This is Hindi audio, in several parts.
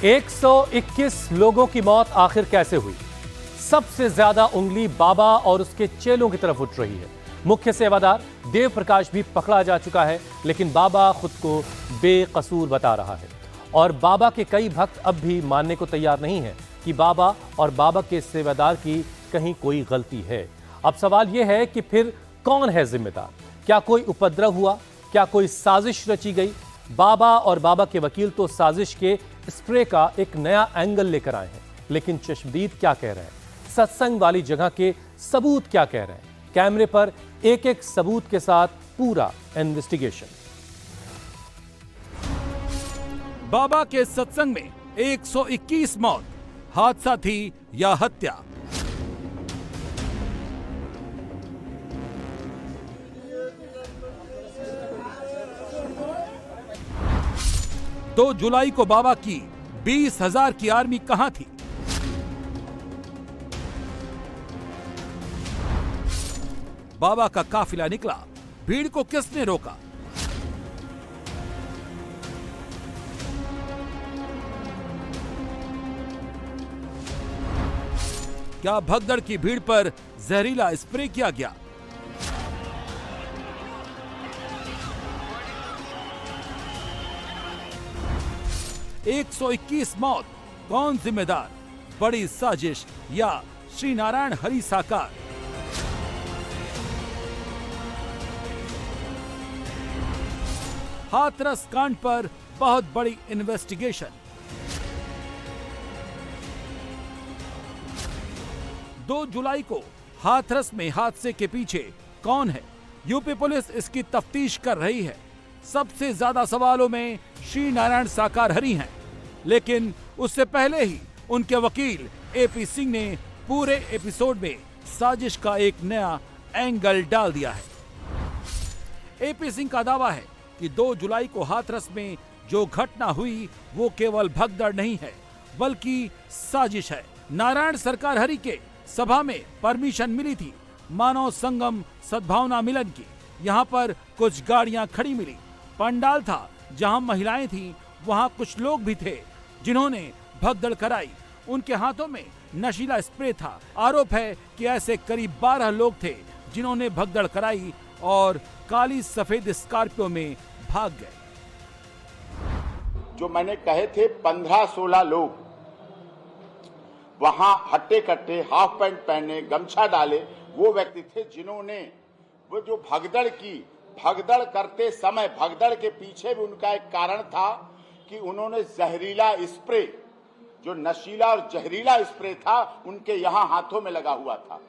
121 लोगों की मौत आखिर कैसे हुई? सबसे ज्यादा उंगली बाबा और उसके चेलों की तरफ उठ रही है। मुख्य सेवादार देव प्रकाश भी पकड़ा जा चुका है, लेकिन बाबा खुद को बेकसूर बता रहा है और बाबा के कई भक्त अब भी मानने को तैयार नहीं है कि बाबा और बाबा के सेवादार की कहीं कोई गलती है। अब सवाल यह है कि फिर कौन है जिम्मेदार? क्या कोई उपद्रव हुआ? क्या कोई साजिश रची गई? बाबा और बाबा के वकील तो साजिश के स्प्रे का एक नया एंगल लेकर आए हैं, लेकिन चश्मदीद क्या कह रहे हैं? सत्संग वाली जगह के सबूत क्या कह रहे हैं? कैमरे पर एक एक सबूत के साथ पूरा इन्वेस्टिगेशन। बाबा के सत्संग में 121 मौत, हादसा थी या हत्या? दो जुलाई को बाबा की 20,000 की आर्मी कहां थी? बाबा का काफिला निकला, भीड़ को किसने रोका? क्या भगदड़ की भीड़ पर जहरीला स्प्रे किया गया? एक 121 मौत, कौन जिम्मेदार? बड़ी साजिश या श्री नारायण हरि साकार? हाथरस कांड पर बहुत बड़ी इन्वेस्टिगेशन। 2 जुलाई को हाथरस में हादसे के पीछे कौन है? यूपी पुलिस इसकी तफ्तीश कर रही है। सबसे ज्यादा सवालों में श्री नारायण साकार हरि हैं, लेकिन उससे पहले ही उनके वकील एपी सिंह ने पूरे एपिसोड में साजिश का एक नया एंगल डाल दिया है। एपी सिंह का दावा है कि 2 जुलाई को हाथरस में जो घटना हुई वो केवल भगदड़ नहीं है, बल्कि साजिश है। नारायण सरकार हरि के सभा में परमिशन मिली थी मानव संगम सद्भावना मिलन की। यहाँ पर कुछ गाड़ियां खड़ी मिली, पंडाल था जहां महिलाएं थीं, वहां कुछ लोग भी थे जिन्होंने भगदड़ कराई। उनके हाथों में नशीला स्प्रे था। आरोप है कि ऐसे करीब 12 लोग थे जिन्होंने भगदड़ कराई और काली सफेद स्कॉर्पियो में भाग गए। जो मैंने कहे थे 15-16 लोग वहां हट्टे कट्टे हाफ पैंट पहने गमछा डाले, वो व्यक्ति थे जिन्होंने वो जो भगदड़ की, भगदड़ करते समय भगदड़ के पीछे भी उनका एक कारण था कि उन्होंने जहरीला स्प्रे, जो नशीला और जहरीला स्प्रे था, उनके यहां हाथों में लगा हुआ था।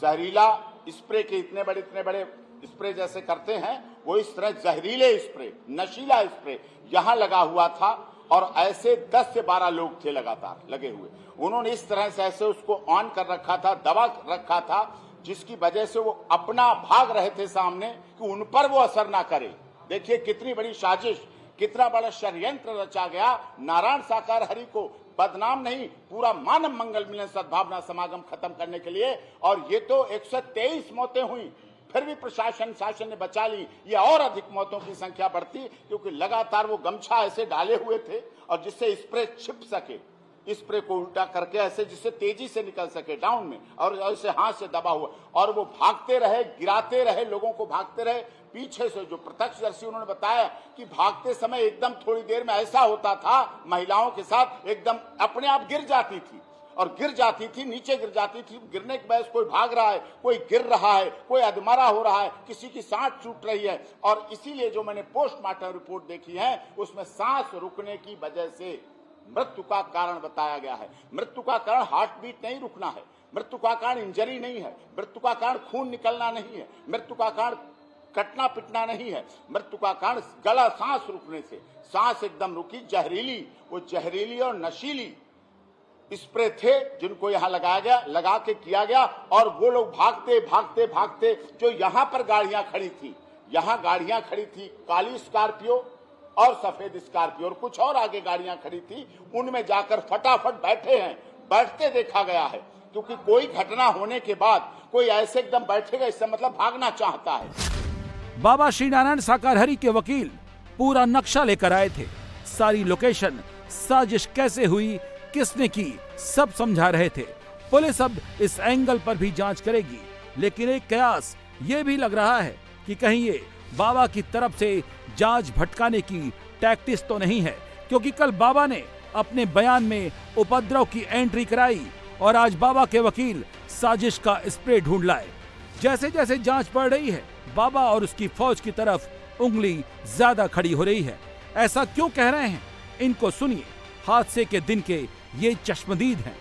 जहरीला स्प्रे के इतने बड़े स्प्रे जैसे करते हैं, वो इस तरह जहरीले स्प्रे, नशीला स्प्रे यहां लगा हुआ था और ऐसे 10 से 12 लोग थे लगातार लगे हुए। उन्होंने इस तरह से ऐसे उसको ऑन कर रखा था, दबा रखा था, जिसकी वजह से वो अपना भाग रहे थे सामने कि उन पर वो असर ना करे। देखिए कितनी बड़ी साजिश, कितना बड़ा षड्यंत्र रचा गया नारायण साकार हरि को बदनाम नहीं, पूरा मानव मंगल मिलन सद्भावना समागम खत्म करने के लिए। और ये तो 123 मौतें हुई, फिर भी प्रशासन शासन ने बचा ली। ये और अधिक मौतों की संख्या बढ़ती, क्योंकि लगातार वो गमछा ऐसे डाले हुए थे और जिससे स्प्रे छिप सके, स्प्रे को उल्टा करके ऐसे जिससे तेजी से निकल सके डाउन में, और ऐसे हाथ से दबा हुआ, और वो भागते रहे, गिराते रहे, लोगों को भागते रहे। पीछे से जो प्रत्यक्षदर्शी उन्होंने बताया कि भागते समय एकदम थोड़ी देर में ऐसा होता था महिलाओं के साथ, एकदम अपने आप गिर जाती थी और गिर जाती थी, नीचे गिर जाती थी। गिरने के बाद कोई भाग रहा है, कोई गिर रहा है, कोई अधमरा हो रहा है, किसी की सांस छूट रही है। और इसीलिए जो मैंने पोस्टमार्टम रिपोर्ट देखी है उसमें सांस रुकने की वजह से मृत्यु का कारण बताया गया है। मृत्यु का कारण हार्ट बीट नहीं रुकना है, मृत्यु का कारण इंजरी नहीं है, मृत्यु का कारण खून निकलना नहीं है, मृत्यु का कारण कटना पिटना नहीं है, मृत्यु का कारण गला सांस रुकने से, सांस एकदम रुकी। जहरीली, वो जहरीली और नशीली स्प्रे थे जिनको यहाँ लगाया गया, लगा के किया गया। और वो लोग भागते भागते भागते, जो यहाँ पर गाड़ियां खड़ी थी, यहाँ गाड़ियां खड़ी थी काली स्कॉर्पियो और सफेद स्कॉर्पियो, और कुछ और आगे गाड़ियां खड़ी थी, उनमें जाकर फटाफट बैठे हैं। बैठते देखा गया है, क्योंकि कोई घटना होने के बाद कोई ऐसे एकदम बैठेगा, इससे मतलब भागना चाहता है। बाबा श्री नारायण साकार हरि के वकील पूरा नक्शा लेकर आए थे। सारी लोकेशन साजिश कैसे हुई, किसने की, सब समझा रहे थे। पुलिस अब इस एंगल पर भी जांच करेगी, लेकिन एक कयास ये भी लग रहा है कि कहीं ये बाबा की तरफ से जांच भटकाने की टैक्टिस तो नहीं है, क्योंकि कल बाबा ने अपने बयान में उपद्रव की एंट्री कराई और आज बाबा के वकील साजिश का स्प्रे ढूंढ लाए। जैसे जैसे जांच बढ़ रही है, बाबा और उसकी फौज की तरफ उंगली ज्यादा खड़ी हो रही है। ऐसा क्यों कह रहे हैं, इनको सुनिए। हादसे के दिन के ये चश्मदीद हैं।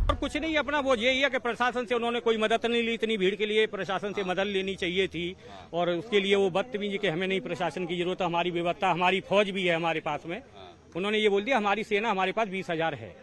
और कुछ नहीं, अपना वो यही है कि प्रशासन से उन्होंने कोई मदद नहीं ली। इतनी भीड़ के लिए प्रशासन से मदद लेनी चाहिए थी, और उसके लिए वो बदतमीजी कि हमें नहीं प्रशासन की जरूरत, हमारी व्यवस्था, हमारी फौज भी है हमारे पास में। उन्होंने ये बोल दिया हमारी सेना हमारे पास 20,000 है,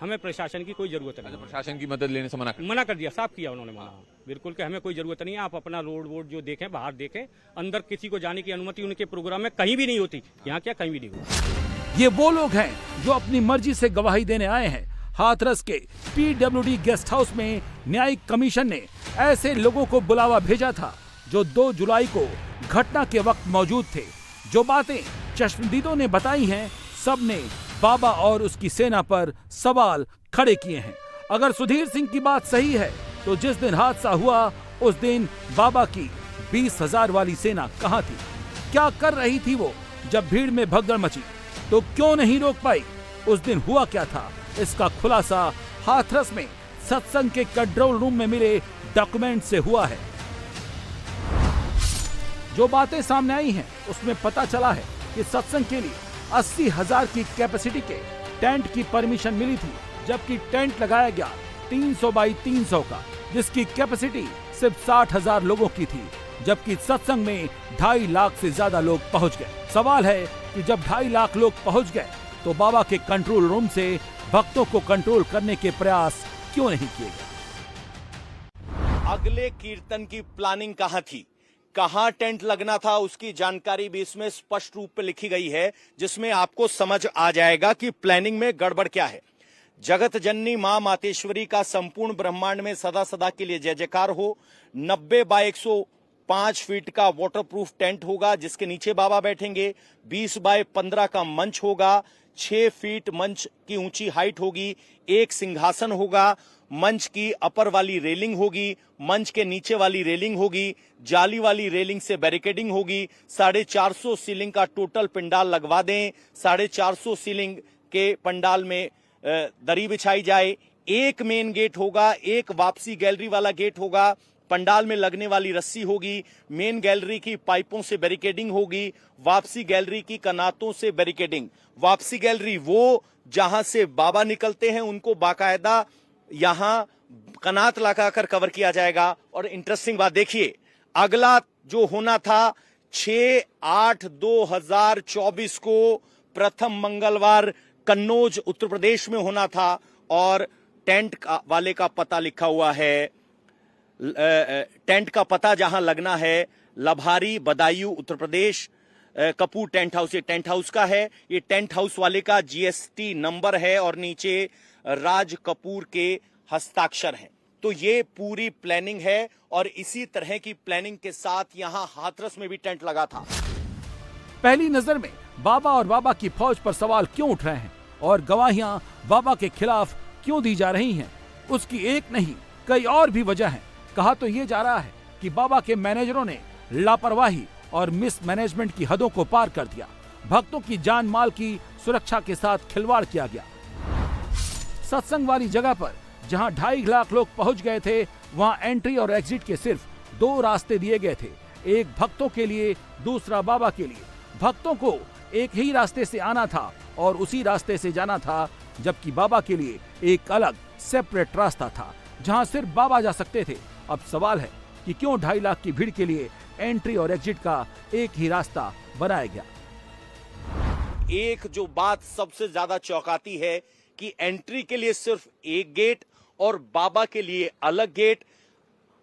हमें प्रशासन की कोई जरूरत नहीं। प्रशासन की मदद लेने से मना कर दिया, साफ किया उन्होंने मना, बिल्कुल कि हमें कोई जरूरत नहीं है, आप अपना रोड वोड जो देखें, बाहर देखें, अंदर किसी को जाने की अनुमति उनके प्रोग्राम में कहीं भी नहीं होती। यहाँ क्या कहीं भी नहीं होती। ये वो लोग हैं जो अपनी मर्जी से गवाही देने आए हैं। हाथरस के PWD गेस्ट हाउस में न्यायिक कमीशन ने ऐसे लोगों को बुलावा भेजा था जो 2 जुलाई को घटना के वक्त मौजूद थे। जो बातें चश्मदीदों ने बताई हैं, सब ने बाबा और उसकी सेना पर सवाल खड़े किए हैं। अगर सुधीर सिंह की बात सही है तो जिस दिन हादसा हुआ उस दिन बाबा की 20,000 वाली सेना कहाँ थी, क्या कर रही थी वो जब भीड़ में भगदड़ मची, तो क्यों नहीं रोक पाई, उस दिन हुआ क्या था, इसका खुलासा हाथरस में सत्संग के कंट्रोल रूम में मिले डॉक्यूमेंट से हुआ है। जो बातें सामने आई हैं उसमें पता चला है कि सत्संग के लिए 80,000 की कैपेसिटी के टेंट की परमिशन मिली थी, जबकि टेंट लगाया गया 300 बाई 300 का, जिसकी कैपेसिटी सिर्फ 60,000 लोगों की थी, जबकि सत्संग में 2.5 लाख से ज्यादा लोग पहुंच गए। सवाल है कि जब 2.5 लाख लोग पहुंच गए तो बाबा के कंट्रोल रूम से भक्तों को कंट्रोल करने के प्रयास क्यों नहीं किए गए? अगले कीर्तन की प्लानिंग कहां थी, कहां टेंट लगना था, उसकी जानकारी भी इसमें स्पष्ट रूप में लिखी गई है, जिसमें आपको समझ आ जाएगा कि प्लानिंग में गड़बड़ क्या है। जगत जननी मां मातेश्वरी का संपूर्ण ब्रह्मांड में सदा सदा के लिए जय जयकार हो। 90 बाय 105 फीट का वाटरप्रूफ टेंट होगा जिसके नीचे बाबा बैठेंगे। 20 बाय 15 का मंच होगा। 6 फीट मंच की ऊंची हाइट होगी। एक सिंहासन होगा। मंच की अपर वाली रेलिंग होगी। मंच के नीचे वाली रेलिंग होगी। जाली वाली रेलिंग से बैरिकेडिंग होगी। 450 सीलिंग का टोटल पंडाल लगवा दें। 450 सीलिंग के पंडाल में दरी बिछाई जाए। एक मेन गेट होगा। एक वापसी गैलरी वाला गेट होगा। पंडाल में लगने वाली रस्सी होगी। मेन गैलरी की पाइपों से बैरिकेडिंग होगी। वापसी गैलरी की कनातों से बैरिकेडिंग। वापसी गैलरी वो जहां से बाबा निकलते हैं उनको बाकायदा यहां कनात लगाकर कवर किया जाएगा। और इंटरेस्टिंग बात देखिए, अगला जो होना था 6/8/2024 को प्रथम मंगलवार कन्नौज उत्तर प्रदेश में होना था। और टेंट वाले का पता लिखा हुआ है, टेंट का पता जहां लगना है लभारी बदायूं उत्तर प्रदेश। कपूर टेंट हाउस, ये टेंट हाउस का है। ये टेंट हाउस वाले का GST नंबर है और नीचे राज कपूर के हस्ताक्षर हैं। तो ये पूरी प्लानिंग है और इसी तरह की प्लानिंग के साथ यहां हाथरस में भी टेंट लगा था। पहली नजर में बाबा और बाबा की फौज पर सवाल क्यों उठ रहे हैं और गवाहियां बाबा के खिलाफ क्यों दी जा रही हैं, उसकी एक नहीं कई और भी वजह है। कहा तो ये जा रहा है कि बाबा के मैनेजरों ने लापरवाही और मिसमैनेजमेंट की हदों को पार कर दिया। भक्तों की जान माल की सुरक्षा के साथ खिलवाड़ किया गया। सत्संग वाली जगह पर जहां 2.5 लाख लोग पहुंच गए थे, वहां एंट्री और एग्जिट के सिर्फ 2 रास्ते दिए गए थे, एक भक्तों के लिए, दूसरा बाबा के लिए। भक्तों को एक ही रास्ते से आना था और उसी रास्ते से जाना था, जबकि बाबा के लिए एक अलग सेपरेट रास्ता था जहां सिर्फ बाबा जा सकते थे। अब सवाल है कि क्यों 2.5 लाख की भीड़ के लिए एंट्री और एग्जिट का एक ही रास्ता बनाया गया। एक जो बात सबसे ज्यादा चौंकाती है कि एंट्री के लिए सिर्फ एक गेट और बाबा के लिए अलग गेट।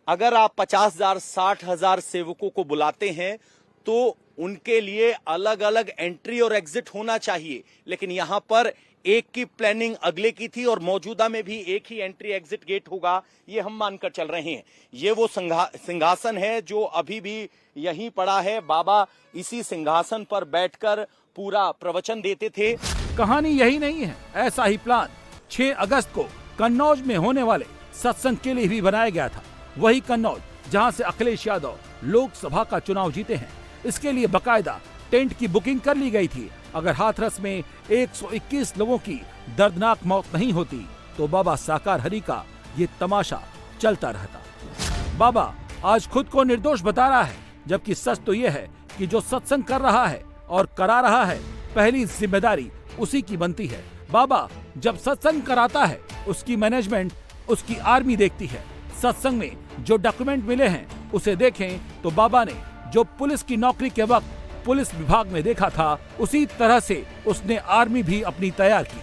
अगर आप 50,000 60,000 सेवकों को बुलाते हैं तो उनके लिए अलग अलग एंट्री और एग्जिट होना चाहिए, लेकिन यहां पर एक की प्लानिंग अगले की थी और मौजूदा में भी एक ही एंट्री एग्जिट गेट होगा, ये हम मानकर चल रहे हैं। ये वो सिंहासन है जो अभी भी यहीं पड़ा है। बाबा इसी सिंहासन पर बैठकर पूरा प्रवचन देते थे। कहानी यही नहीं है, ऐसा ही प्लान 6 अगस्त को कन्नौज में होने वाले सत्संग के लिए भी बनाया गया था। वही कन्नौज जहां से अखिलेश यादव लोकसभा का चुनाव जीते हैं। इसके लिए बकायदा टेंट की बुकिंग कर ली गई थी। अगर हाथरस में 121 लोगों की दर्दनाक मौत नहीं होती तो बाबा साकार हरि का ये तमाशा चलता रहता। बाबा आज खुद को निर्दोष बता रहा है, जबकि सच तो ये है कि जो सत्संग कर रहा है और करा रहा है, पहली जिम्मेदारी उसी की बनती है। बाबा जब सत्संग कराता है, उसकी मैनेजमेंट, उसकी आर्मी देखती है। सत्संग में जो डॉक्यूमेंट मिले हैं उसे देखें तो बाबा ने जो पुलिस की नौकरी के वक्त पुलिस विभाग में देखा था, उसी तरह से उसने आर्मी भी अपनी तैयार की।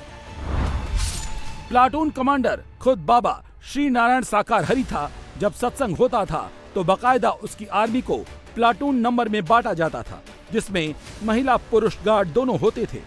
प्लाटून कमांडर खुद बाबा श्री नारायण साकार हरि था। जब सत्संग होता था तो बकायदा उसकी आर्मी को प्लाटून नंबर में बांटा जाता था, जिसमें महिला पुरुष गार्ड दोनों होते थे।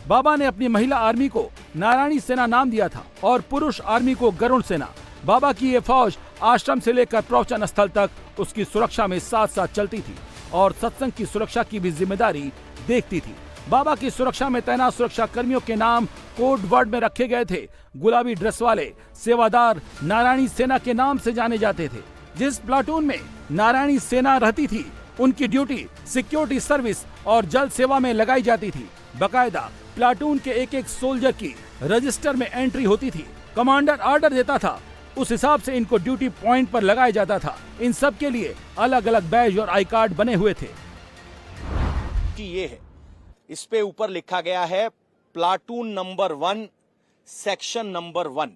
बाबा ने अपनी महिला आर्मी को नारायणी सेना नाम दिया था और पुरुष आर्मी को गरुड़ सेना। बाबा की ये फौज आश्रम से लेकर प्रवचन स्थल तक उसकी सुरक्षा में साथ साथ चलती थी और सत्संग की सुरक्षा की भी जिम्मेदारी देखती थी। बाबा की सुरक्षा में तैनात सुरक्षा कर्मियों के नाम कोड वर्ड में रखे गए थे। गुलाबी ड्रेस वाले सेवादार नारायणी सेना के नाम से जाने जाते थे। जिस प्लाटून में नारायणी सेना रहती थी, उनकी ड्यूटी सिक्योरिटी सर्विस और जल सेवा में लगाई जाती थी। बकायदा प्लाटून के एक एक सोल्जर की रजिस्टर में एंट्री होती थी। कमांडर ऑर्डर देता था, उस हिसाब से इनको ड्यूटी पॉइंट पर लगाया जाता था। इन सब के लिए अलग अलग बैज और आई कार्ड बने हुए थे। कि ये है, इस पे ऊपर लिखा गया है प्लाटून नंबर 1 सेक्शन नंबर 1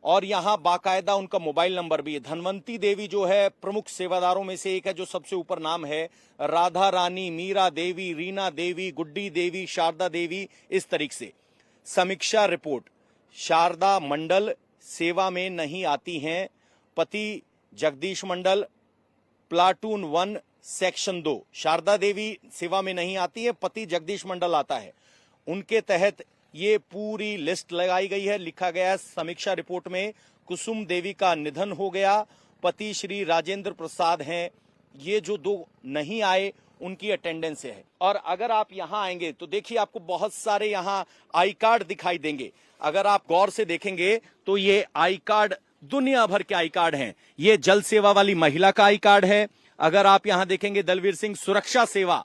और यहाँ बाकायदा उनका मोबाइल नंबर भी है। धनवंती देवी जो है प्रमुख सेवादारों में से एक है, जो सबसे ऊपर नाम है। राधा रानी, मीरा देवी, रीना देवी, गुड्डी देवी, शारदा देवी, इस तरीके से। समीक्षा रिपोर्ट, शारदा मंडल सेवा में नहीं आती हैं। पति जगदीश मंडल, प्लाटून 1 सेक्शन 2। शारदा देवी सेवा में नहीं आती है, पति जगदीश मंडल आता है। उनके तहत ये पूरी लिस्ट लगाई गई है। लिखा गया है समीक्षा रिपोर्ट में कुसुम देवी का निधन हो गया, पति श्री राजेंद्र प्रसाद हैं। ये जो 2 नहीं आए उनकी अटेंडेंस है। और अगर आप यहाँ आएंगे तो देखिए आपको बहुत सारे यहाँ आई कार्ड दिखाई देंगे। अगर आप गौर से देखेंगे तो ये आई कार्ड दुनिया भर के आई कार्ड हैं। ये जल सेवा वाली महिला का आई कार्ड है। अगर आप यहाँ देखेंगे दलवीर सिंह सुरक्षा सेवा,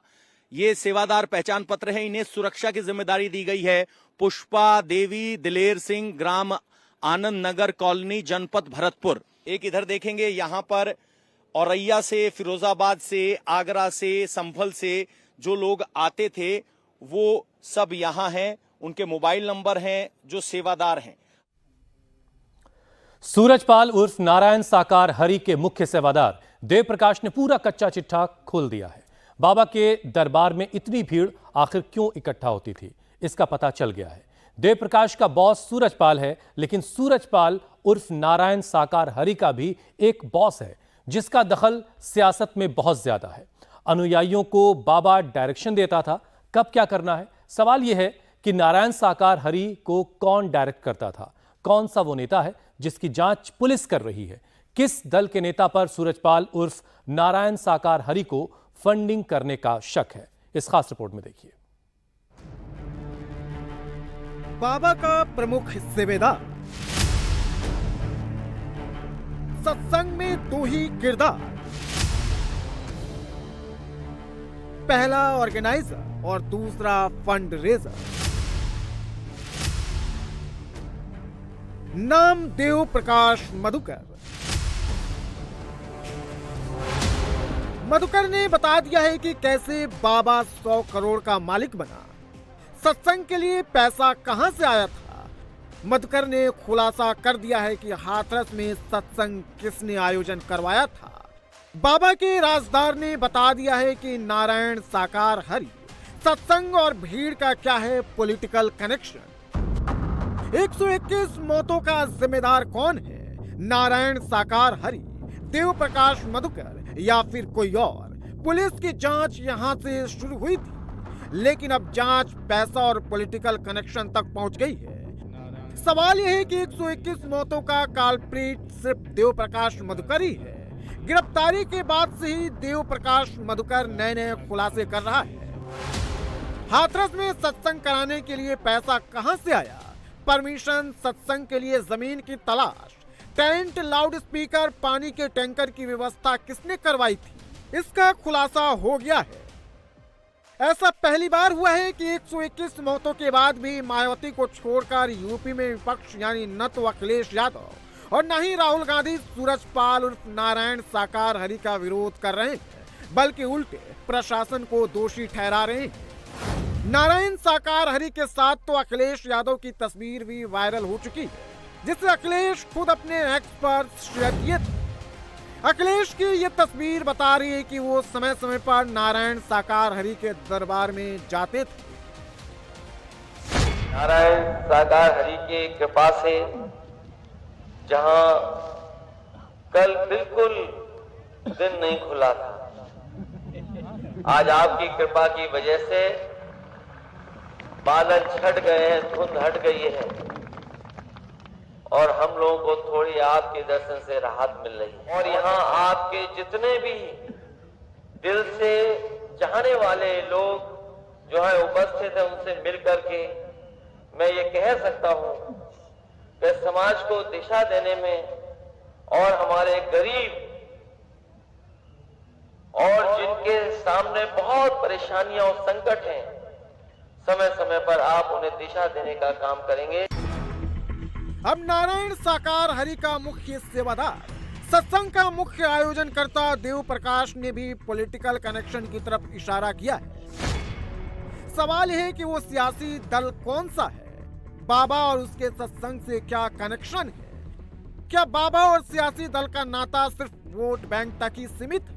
ये सेवादार पहचान पत्र है, इन्हें सुरक्षा की जिम्मेदारी दी गई है। पुष्पा देवी दिलेर सिंह, ग्राम आनंद नगर कॉलोनी, जनपद भरतपुर। एक इधर देखेंगे यहाँ पर औरैया से, फिरोजाबाद से, आगरा से, संभल से जो लोग आते थे वो सब यहाँ हैं। उनके मोबाइल नंबर हैं, जो सेवादार हैं। सूरजपाल उर्फ नारायण साकार हरि के मुख्य सेवादार देव प्रकाश ने पूरा कच्चा चिट्ठा खोल दिया है। बाबा के दरबार में इतनी भीड़ आखिर क्यों इकट्ठा होती थी, इसका पता चल गया है। देव प्रकाश का बॉस सूरजपाल है, लेकिन सूरजपाल उर्फ नारायण साकार हरि का भी एक बॉस है जिसका दखल सियासत में बहुत ज्यादा है। अनुयायियों को बाबा डायरेक्शन देता था कब क्या करना है। सवाल यह है कि नारायण साकार हरि को कौन डायरेक्ट करता था, कौन सा वो नेता है जिसकी जांच पुलिस कर रही है। किस दल के नेता पर सूरजपाल उर्फ नारायण साकार हरि को फंडिंग करने का शक है, इस खास रिपोर्ट में देखिए। बाबा का प्रमुख हिस्सेदार, सत्संग में 2 ही किरदार, पहला ऑर्गेनाइजर और दूसरा फंड रेजर। नाम देव प्रकाश मधुकर। मधुकर ने बता दिया है कि कैसे बाबा 100 करोड़ का मालिक बना, सत्संग के लिए पैसा कहां से आया था। मधुकर ने खुलासा कर दिया है कि हाथरस में सत्संग किसने आयोजन करवाया था। बाबा के राजदार ने बता दिया है कि नारायण साकार हरि सत्संग और भीड़ का क्या है पॉलिटिकल कनेक्शन। 121 मौतों का जिम्मेदार कौन है, नारायण साकार हरि, देव प्रकाश मधुकर या फिर कोई और। पुलिस की जांच यहां से शुरू हुई थी, लेकिन अब जांच पैसा और पॉलिटिकल कनेक्शन तक पहुंच गई है। सवाल यह है कि 121 मौतों का काल्प्रिट सिर्फ देव प्रकाश मधुकर ही है। गिरफ्तारी के बाद से ही देव प्रकाश मधुकर नए नए खुलासे कर रहा है। हाथरस में सत्संग कराने के लिए पैसा कहां से आया? परमिशन, सत्संग के लिए जमीन की तलाश, टेंट, लाउड स्पीकर, पानी के टैंकर की व्यवस्था किसने करवाई थी? इसका खुलासा हो गया है। ऐसा पहली बार हुआ है कि 121 मौतों के बाद भी मायावती को छोड़कर यूपी में विपक्ष यानी न तो अखिलेश यादव और न ही राहुल गांधी सूरजपाल उर्फ नारायण साकार हरि का विरोध कर रहे हैं, बल्कि उल्टे प्रशासन को दोषी ठहरा रहे हैं। नारायण साकार हरि के साथ तो अखिलेश यादव की तस्वीर भी वायरल हो चुकी है, जिसे अखिलेश खुद अपने एक्स पर शेयर किए थे। अखिलेश की ये तस्वीर बता रही है कि वो समय समय पर नारायण साकार हरि के दरबार में जाते थे। नारायण साकार हरि की कृपा से जहां कल बिल्कुल दिन नहीं खुला था, आज आपकी कृपा की वजह से बादल छट गए हैं, धुंध हट गई है और हम लोगों को थोड़ी आपके दर्शन से राहत मिल रही है। और यहाँ आपके जितने भी दिल से चाहने वाले लोग जो है उपस्थित है, उनसे मिल करके मैं ये कह सकता हूँ कि समाज को दिशा देने में और हमारे गरीब और जिनके सामने बहुत परेशानियां और संकट हैं, समय समय पर आप उन्हें दिशा देने का काम करेंगे। अब नारायण साकार हरि का मुख्य सेवादार, सत्संग का मुख्य आयोजनकर्ता देव प्रकाश ने भी पॉलिटिकल कनेक्शन की तरफ इशारा किया है। सवाल है कि वो सियासी दल कौन सा है? बाबा और उसके सत्संग से क्या कनेक्शन है? क्या बाबा और सियासी दल का नाता सिर्फ वोट बैंक तक ही सीमित है?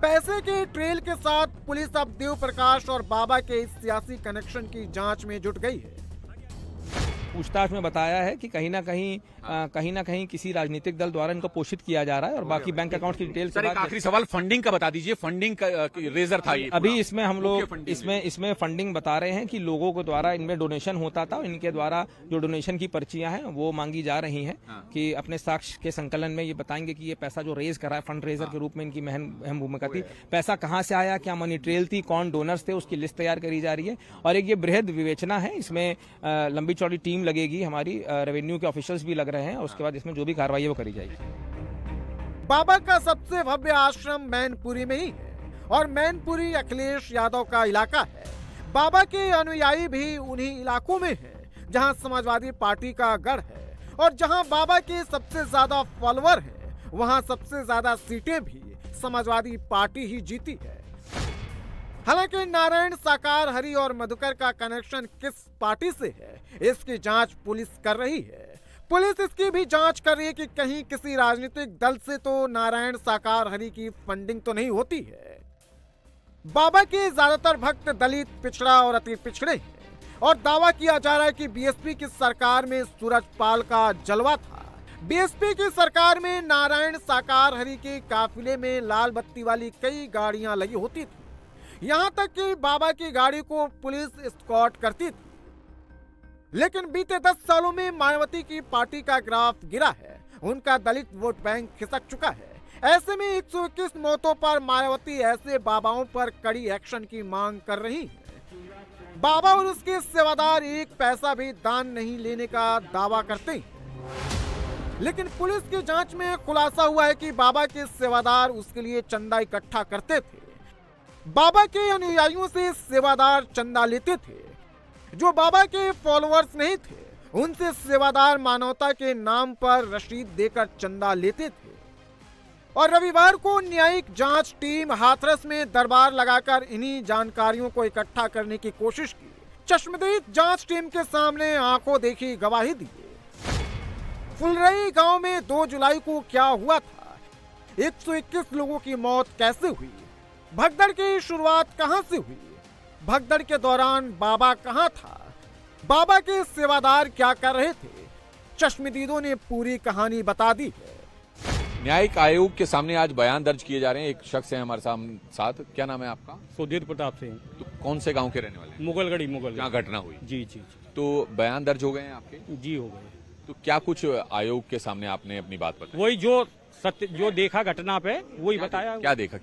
पैसे के ट्रेल के साथ पुलिस अब देव प्रकाश और बाबा के इस सियासी कनेक्शन की जांच में जुट गई है। पूछताछ में बताया है कि कहीं ना कहीं किसी राजनीतिक दल द्वारा इनको पोषित किया जा रहा है और बाकी बैंक अकाउंट की डिटेल। सर, एक आखिरी सवाल, फंडिंग का बता दीजिए, फंडिंग का रेजर था ये? अभी इसमें हम लोग इसमें फंडिंग बता रहे हैं कि लोगों के द्वारा इनमें डोनेशन होता था, इनके द्वारा जो डोनेशन की पर्चियां हैं वो मांगी जा रही हैं कि अपने साक्ष्य के संकलन में ये बताएंगे कि ये पैसा जो रेज करा है फंड रेजर के रूप में इनकी अहम भूमिका थी। पैसा कहाँ से आया, क्या मनी ट्रेल थी, कौन डोनर्स थे, उसकी लिस्ट तैयार करी जा रही है। और एक ये बृहद विवेचना है, इसमें लंबी चौड़ी टीम लगेगी, हमारी रेवेन्यू के ऑफिशियल्स भी लग रहे हैं, उसके बाद इसमें जो भी कार्रवाई है वो करी जाएगी। बाबा का सबसे भव्य आश्रम मैनपुरी में ही है और मैनपुरी अखिलेश यादव का इलाका है। बाबा के अनुयायी भी उन्हीं इलाकों में हैं जहां समाजवादी पार्टी का गढ़ है और जहां बाबा के सबसे ज्यादा फॉलोअर हैं, वहां सबसे ज्यादा सीटें भी समाजवादी पार्टी ही जीती है। हालांकि नारायण साकार हरि और मधुकर का कनेक्शन किस पार्टी से है, इसकी जांच पुलिस कर रही है। पुलिस इसकी भी जांच कर रही है कि कहीं किसी राजनीतिक दल से तो नारायण साकार हरि की फंडिंग तो नहीं होती है। बाबा के ज्यादातर भक्त दलित, पिछड़ा और अति पिछड़े हैं और दावा किया जा रहा है कि बीएसपी की सरकार में सूरजपाल का जलवा था। बीएसपी की सरकार में नारायण साकार हरि के काफिले में लाल बत्ती वाली कई गाड़ियां लगी होती थी, यहां तक कि बाबा की गाड़ी को पुलिस एस्कॉर्ट करती थी। लेकिन बीते 10 सालों में मायावती की पार्टी का ग्राफ गिरा है, उनका दलित वोट बैंक खिसक चुका है। ऐसे में 121 मौतों पर मायावती ऐसे बाबाओं पर कड़ी एक्शन की मांग कर रही है। बाबा और उसके सेवादार एक पैसा भी दान नहीं लेने का दावा करते हैं, लेकिन पुलिस की जांच में खुलासा हुआ है कि बाबा के सेवादार उसके लिए चंदा इकट्ठा करते थे। बाबा के अनुयायियों से सेवादार चंदा लेते थे। जो बाबा के फॉलोअर्स नहीं थे, उनसे सेवादार मानवता के नाम पर रसीद देकर चंदा लेते थे। और रविवार को न्यायिक जांच टीम हाथरस में दरबार लगाकर इन्हीं जानकारियों को इकट्ठा करने की कोशिश की। चश्मदीद जांच टीम के सामने आंखों देखी गवाही दी। फुलरई गांव में 2 जुलाई को क्या हुआ था, 121 लोगों की मौत कैसे हुई, भगदड़ की शुरुआत कहां से हुई, भगदड़ के दौरान बाबा कहां था, बाबा के सेवादार क्या कर रहे थे, चश्मदीदों ने पूरी कहानी बता दी है। न्यायिक आयोग के सामने आज बयान दर्ज किए जा रहे हैं। एक शख्स है हमारे साथ, क्या नाम है आपका? सुधीर प्रताप सिंह। तो कौन से गांव के रहने वाले हैं? मुगलगढ़ी। जहाँ घटना हुई? जी। तो बयान दर्ज हो गए हैं आपके? जी हो गए। तो क्या कुछ आयोग के सामने आपने अपनी बात बताई? वही जो सत्य जो देखा घटना पे वही बताया। क्या देखा?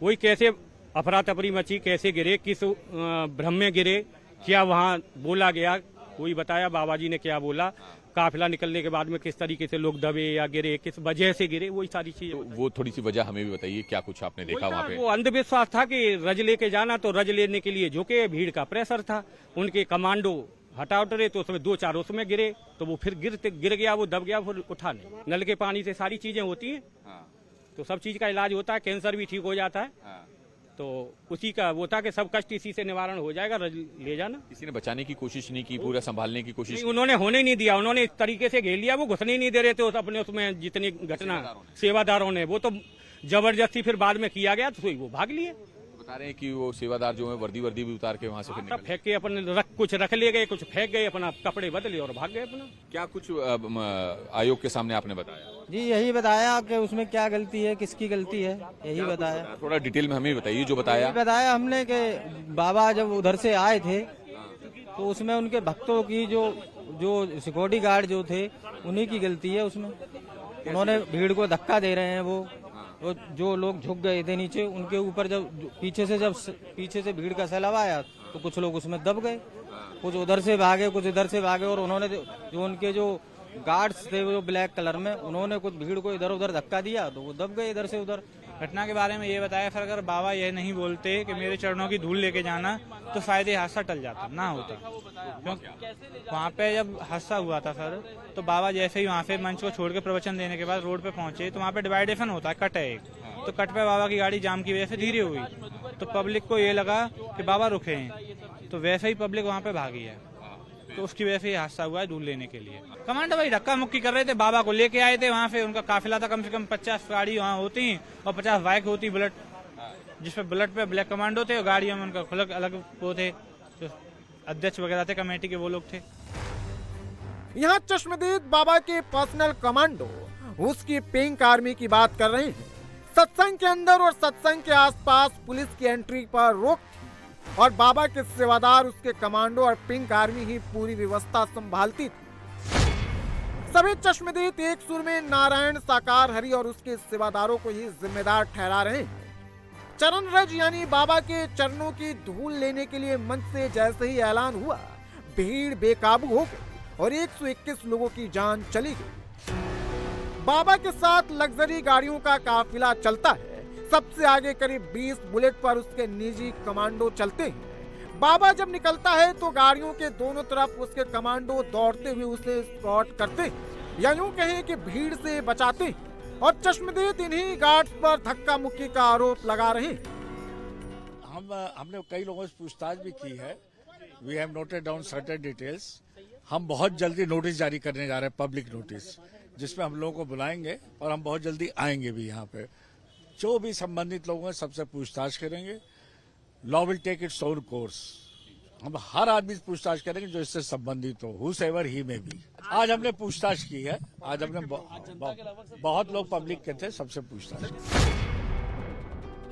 वही कैसे अफरा तफरी मची, कैसे गिरे, किस भ्रम में गिरे, क्या वहाँ बोला गया, कोई बताया बाबा जी ने क्या बोला, काफिला निकलने के बाद में किस तरीके से लोग दबे या गिरे, किस वजह से गिरे, वही सारी चीजें। तो वो थोड़ी सी वजह हमें भी बताइए, क्या कुछ आपने देखा वहाँ पे? वो अंधविश्वास था कि रज लेके जाना, तो रज लेने के लिए झुके, भीड़ का प्रेशर था, उनके कमांडो हटा उतरे तो उसमें 2-4 उसमें गिरे, तो वो फिर गिर गया, वो दब गया, फिर उठा नहीं। नल के पानी से सारी चीजें होती हैं, तो सब चीज का इलाज होता है, कैंसर भी ठीक हो जाता है, तो उसी का वो था कि सब कष्ट इसी से निवारण हो जाएगा, रज ले जाना। किसी ने बचाने की कोशिश नहीं की, पूरा संभालने की कोशिश? उन्होंने होने नहीं दिया, उन्होंने इस तरीके से घेर लिया, वो घुसने ही नहीं दे रहे थे अपने उसमें जितनी घटना सेवादारों ने, वो तो जबरदस्ती फिर बाद में किया गया, तो वो भाग लिए। बता रहे हैं कि वो सेवादार जो है वर्दी भी उतार के वहाँ से फिर निकल फेंक के अपने कुछ रख ले गए, कुछ फेंक गए, अपना कपड़े बदले और भाग गए अपना। क्या कुछ आयोग के सामने आपने बताया? जी यही बताया कि उसमें क्या गलती है, किसकी गलती है, यही बताया। थोड़ा डिटेल में हमें बताइए जो बताया। बताया हमने कि बाबा जब उधर से आए थे तो उसमें उनके भक्तों की जो सिक्योरिटी गार्ड जो थे उन्हीं की गलती है उसमें। उन्होंने भीड़ को धक्का दे रहे हैं, वो जो लोग झुक गए थे नीचे, उनके ऊपर जब पीछे से भीड़ का सैलाब आया तो कुछ लोग उसमें दब गए, कुछ उधर से भागे, कुछ इधर से भागे, और उन्होंने जो उनके जो गार्ड्स थे वो ब्लैक कलर में, उन्होंने कुछ भीड़ को इधर उधर धक्का दिया तो वो दब गए इधर से उधर। घटना के बारे में ये बताया सर, अगर बाबा ये नहीं बोलते कि मेरे चरणों की धूल लेके जाना, तो शायद ये हादसा टल जाता ना होता। क्योंकि वहाँ पे जब हादसा हुआ था सर, तो बाबा जैसे ही वहाँ से मंच को छोड़ के प्रवचन देने के बाद रोड पे पहुंचे, तो वहाँ पे डिवाइडेशन होता है, कट है एक, तो कट पे बाबा की गाड़ी जाम की वजह से धीरे हुई, तो पब्लिक को ये लगा कि बाबा रुके हैं, तो वैसे ही पब्लिक वहाँ पे भागी है, तो उसकी वजह से ये हादसा हुआ है धूल लेने के लिए। कमांडो भाई धक्का मुक्की कर रहे थे, बाबा को लेके आए थे, वहाँ पे उनका काफिला था, कम से कम 50 गाड़ी वहाँ होती और 50 बाइक होती बुलेट, जिसपे बुलेट पे ब्लैक कमांडो थे और गाड़ियों में उनका अलग अलग वो थे, जो अध्यक्ष वगैरह थे कमेटी के, वो लोग थे। यहाँ चश्मदीद बाबा के पर्सनल कमांडो उसकी पिंक आर्मी की बात कर रहे हैं। सत्संग के अंदर और सत्संग के आसपास पुलिस की एंट्री पर रोक थी और बाबा के सेवादार, उसके कमांडो और पिंक आर्मी ही पूरी व्यवस्था संभालती थी। सभी चश्मदीद एक सुर में नारायण साकार हरि और उसके सेवादारों को ही जिम्मेदार ठहरा रहे हैं। चरण रज यानी बाबा के चरणों की धूल लेने के लिए मंच से जैसे ही ऐलान हुआ, भीड़ बेकाबू हो गई और 121 लोगों की जान चली गई। बाबा के साथ लग्जरी गाड़ियों का काफिला चलता है, सबसे आगे करीब 20 बुलेट पर उसके निजी कमांडो चलते हैं। बाबा जब निकलता है तो गाड़ियों के दोनों तरफ उसके कमांडो दौड़ते हुए उसे स्पॉट करते हैं, या यूं कहें कि भीड़ से बचाते हैं, और चश्मदीद इन्हीं गार्ड्स पर धक्का मुक्की का आरोप लगा रहे हैं। हमने कई लोगों से पूछताछ भी की है, we have noted down certain details. हम बहुत जल्दी नोटिस जारी करने जा रहे हैं, पब्लिक नोटिस, जिसमें हम लोगों को बुलाएंगे और हम बहुत जल्दी आएंगे भी यहाँ पे। जो भी संबंधित लोग हैं सबसे पूछताछ करेंगे। Law will take its own course. हम हर आदमी से पूछताछ करेंगे जो इससे संबंधित हो, हुसएवर ही में भी। आज हमने पूछताछ की है, आज हमने बहुत लोग पब्लिक के थे, सबसे पूछताछ।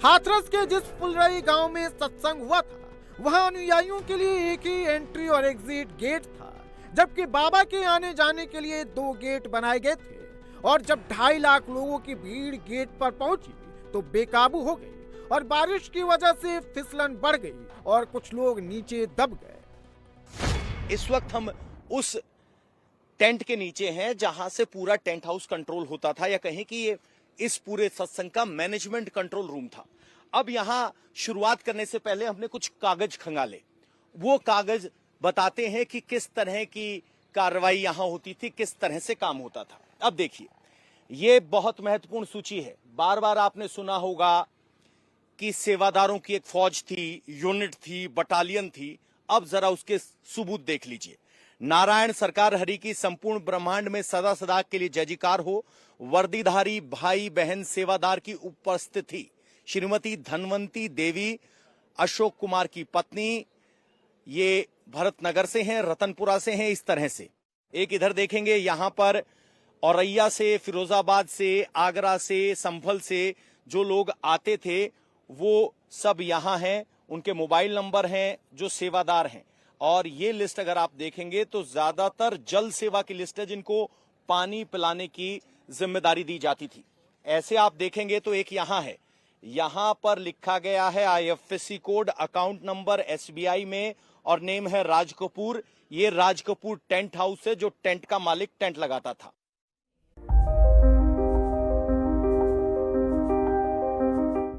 हाथरस के जिस फुलरई गांव में सत्संग हुआ था, वहां अनुयायियों के लिए एक ही एंट्री और एग्जिट गेट था, जबकि बाबा के आने जाने के लिए 2 गेट बनाए गए थे। और जब 2.5 लाख लोगों की भीड़ गेट पर पहुंची तो बेकाबू हो गई और बारिश की वजह से फिसलन बढ़ गई और कुछ लोग नीचे दब गए। इस वक्त हम उस टेंट के नीचे हैं जहां से पूरा टेंट हाउस कंट्रोल होता था, या कहें कि ये इस पूरे सत्संग का मैनेजमेंट कंट्रोल रूम था। अब यहां शुरुआत करने से पहले हमने कुछ कागज खंगाले। वो कागज बताते हैं कि किस तरह की कार्रवाई यहां होती थी, किस तरह से काम होता था। अब देखिए, ये बहुत महत्वपूर्ण सूची है। बार बार आपने सुना होगा कि सेवादारों की एक फौज थी, यूनिट थी, बटालियन थी। अब जरा उसके सबूत देख लीजिए। नारायण सरकार हरि की संपूर्ण ब्रह्मांड में सदा सदा के लिए जय जयकार हो। वर्दीधारी भाई बहन सेवादार की उपस्थिति। श्रीमती धनवंती देवी, अशोक कुमार की पत्नी, ये भरतनगर से हैं, रतनपुरा से हैं, इस तरह से। एक इधर देखेंगे, यहां पर औरैया से, फिरोजाबाद से, आगरा से, संभल से जो लोग आते थे वो सब यहां हैं। उनके मोबाइल नंबर हैं जो सेवादार हैं। और ये लिस्ट अगर आप देखेंगे तो ज्यादातर जल सेवा की लिस्ट है, जिनको पानी पिलाने की जिम्मेदारी दी जाती थी। ऐसे आप देखेंगे तो एक यहां है, यहां पर लिखा गया है IFSC code, account number SBI में, और नेम है राज कपूर। ये राज कपूर टेंट हाउस है जो टेंट का मालिक टेंट लगाता था।